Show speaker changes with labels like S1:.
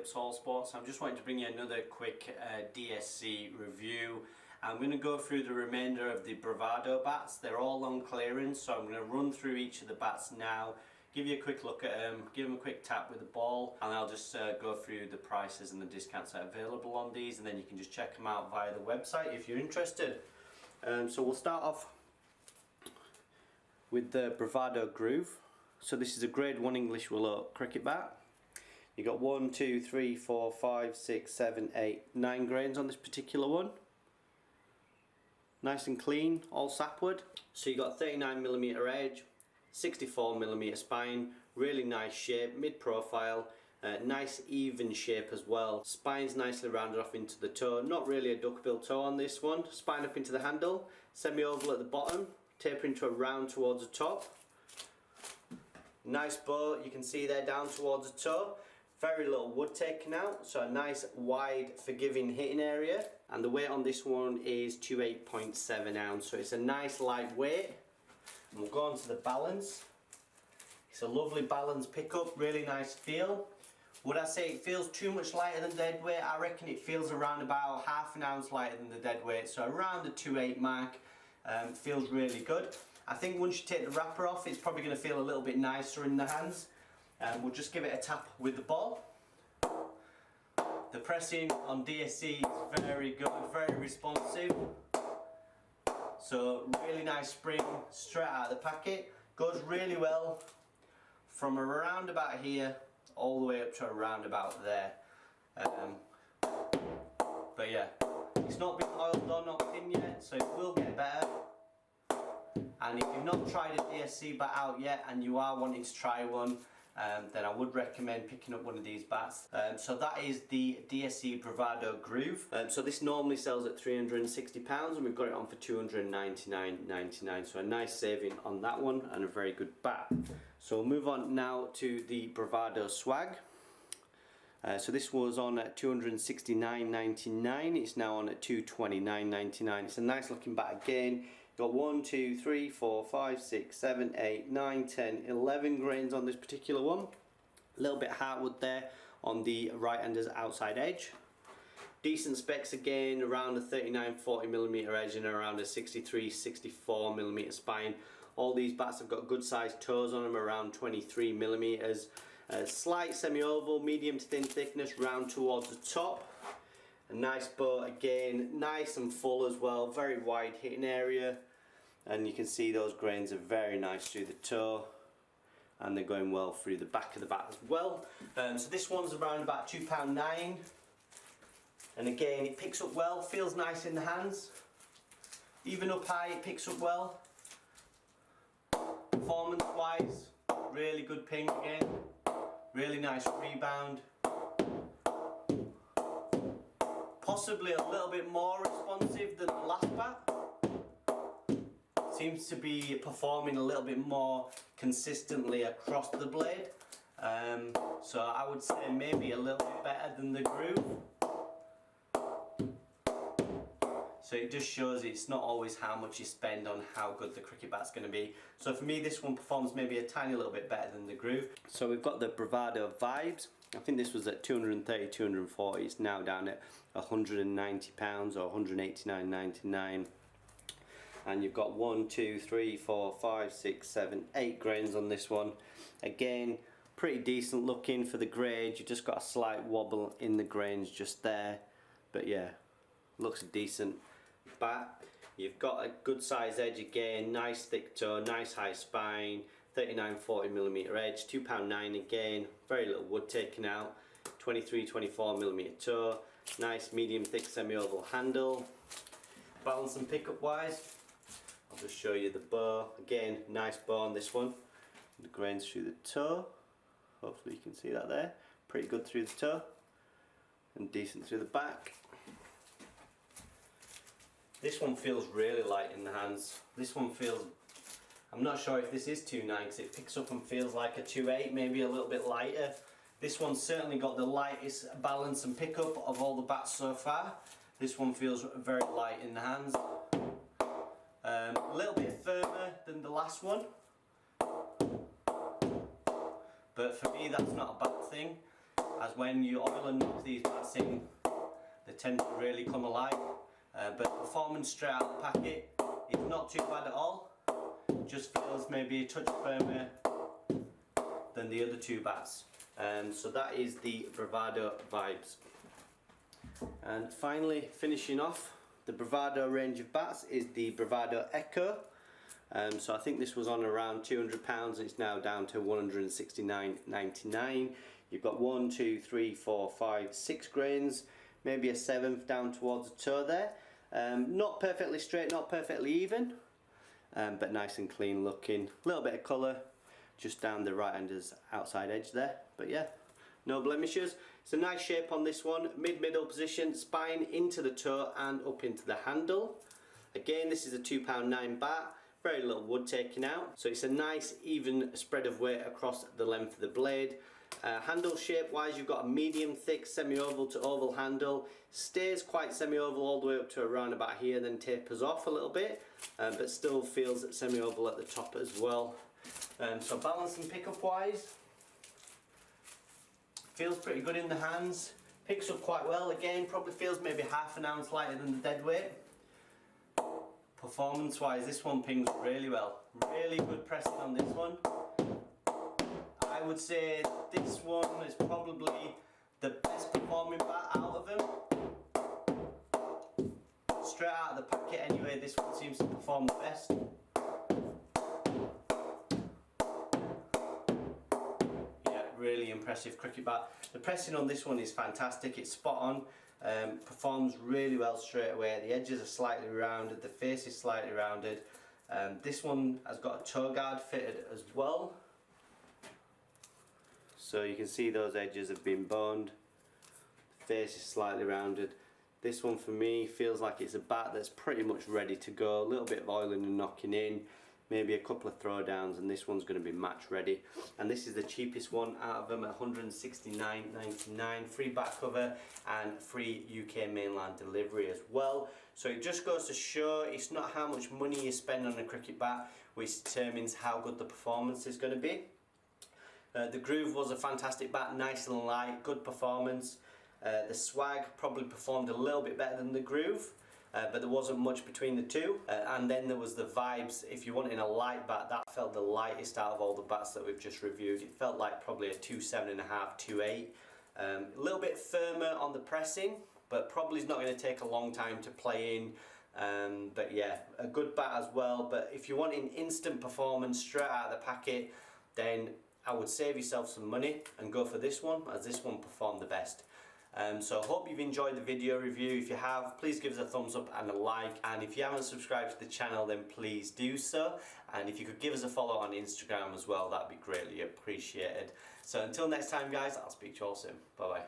S1: It's All Sports. I'm just wanting to bring you another quick DSC review. I'm going to go through the remainder of the Bravado bats. They're all on clearance, so I'm going to run through each of the bats now, give you a quick look at them, give them a quick tap with the ball, and I'll just go through the prices and the discounts that are available on these, and then you can just check them out via the website if you're interested. So we'll start off with the Bravado Groove. So this is a grade 1 English willow cricket bat. You got 1, 2, 3, 4, 5, 6, 7, 8, 9 grains on this particular one. Nice and clean, all sapwood. So you got 39mm edge, 64mm spine, really nice shape, mid-profile, nice even shape as well. Spine's nicely rounded off into the toe, not really a duckbill toe on this one. Spine up into the handle, semi-oval at the bottom, tapering to a round towards the top. Nice bow, you can see there down towards the toe. Very little wood taken out, so a nice wide forgiving hitting area. And the weight on this one is 28.7 ounce, so it's a nice light weight. And we'll go on to the balance. It's a lovely balanced pickup, really nice feel. Would I say it feels too much lighter than dead weight? I reckon it feels around about half an ounce lighter than the dead weight, so around the 2.8 mark. Feels really good. I think once you take the wrapper off, it's probably going to feel a little bit nicer in the hands. We'll just give it a tap with the ball. The pressing on DSC is very good, very responsive. So really nice spring straight out of the packet. Goes really well from around about here all the way up to around about there. But yeah, it's not been oiled or knocked in yet, so it will get better. And if you've not tried a DSC bat out yet and you are wanting to try one, then I would recommend picking up one of these bats. So that is the Dsc Bravado Groove. So this normally sells at £360 and we've got it on for £299.99, so a nice saving on that one and a very good bat. So we'll move on now to the Bravado Swag. So this was on at £269.99, it's now on at £229.99. It's a nice looking bat again. Got 1, 2, 3, 4, 5, 6, 7, 8, 9, 10, 11 grains on this particular one. A little bit hardwood there on the right-hander's outside edge. Decent specs again, around a 39-40mm edge and around a 63-64mm spine. All these bats have got good sized toes on them, around 23mm. Slight semi-oval, medium to thin thickness, round towards the top. A nice bow again, nice and full as well, very wide hitting area, and you can see those grains are very nice through the toe and they're going well through the back of the bat as well. So this one's around about £2.9, and again it picks up well, feels nice in the hands, even up high it picks up well. Performance wise, really good ping again, really nice rebound. Possibly a little bit more responsive than the last bat. Seems to be performing a little bit more consistently across the blade. So I would say maybe a little bit better than the Groove. So it just shows it's not always how much you spend on how good the cricket bat's going to be. So for me this one performs maybe a tiny little bit better than the Groove. So we've got the Bravado Vibes. I think this was at 230, 240, it's now down at £190 or £189.99. And you've got 1, 2, 3, 4, 5, 6, 7, 8 grains on this one. Again, pretty decent looking for the grade, you've just got a slight wobble in the grains just there. But yeah, looks a decent bat. You've got a good size edge again, nice thick toe, nice high spine, 39-40mm edge, £2.9 again, very little wood taken out, 23-24mm toe, nice medium thick semi-oval handle. Balance and pickup wise, I'll just show you the bow. Again, nice bow on this one. The grains through the toe, hopefully you can see that there, pretty good through the toe and decent through the back. This one feels really light in the hands. This one feels, I'm not sure if this is 2.9 because it picks up and feels like a 2.8, maybe a little bit lighter. This one's certainly got the lightest balance and pickup of all the bats so far. This one feels very light in the hands. A little bit firmer than the last one. But for me that's not a bad thing. as when you oil and knock these bats in, they tend to really come alive. But performance straight out of the packet is not too bad at all. Just feels maybe a touch firmer than the other two bats. So that is the Bravado Vibes. And finally, finishing off the Bravado range of bats is the Bravado Eka. So I think this was on around £200 and it's now down to £169.99. You've got 1, 2, 3, 4, 5, 6 grains, maybe a 7th down towards the toe there. Not perfectly straight, not perfectly even, but nice and clean looking. A little bit of colour just down the right hander's outside edge there, but yeah, no blemishes. It's a nice shape on this one, mid-middle position, spine into the toe and up into the handle. Again, this is a £2.9 bat, very little wood taken out, so it's a nice even spread of weight across the length of the blade. Handle shape wise, you've got a medium thick semi-oval to oval handle, stays quite semi-oval all the way up to around about here, then tapers off a little bit, but still feels semi-oval at the top as well. So balance and pickup wise, feels pretty good in the hands, picks up quite well. Again, probably feels maybe half an ounce lighter than the dead weight. Performance wise, this one pings really well, really good pressing on this one. I would say this one is probably the best performing bat out of them. Straight out of the packet anyway, this one seems to perform the best. Yeah, really impressive cricket bat. The pressing on this one is fantastic, it's spot on. Performs really well straight away. The edges are slightly rounded, the face is slightly rounded. This one has got a toe guard fitted as well. So you can see those edges have been boned, the face is slightly rounded. This one for me feels like it's a bat that's pretty much ready to go. A little bit of oiling and knocking in, maybe a couple of throwdowns, and this one's going to be match ready. And this is the cheapest one out of them at £169.99, free back cover and free UK mainland delivery as well. So it just goes to show it's not how much money you spend on a cricket bat which determines how good the performance is going to be. The Groove was a fantastic bat, nice and light, good performance. The Swag probably performed a little bit better than the Groove, but there wasn't much between the two. And then there was the Vibes. If you wanted a light bat, that felt the lightest out of all the bats that we've just reviewed. It felt like probably a 2.7.5, 2.8. A little bit firmer on the pressing, but probably is not going to take a long time to play in. But yeah, a good bat as well. But if you want an instant performance straight out of the packet, then I would save yourself some money and go for this one, as this one performed the best. So I hope you've enjoyed the video review. If you have, please give us a thumbs up and a like, and if you haven't subscribed to the channel, then please do so. And if you could give us a follow on Instagram as well, that'd be greatly appreciated. So until next time guys, I'll speak to you all soon. Bye bye.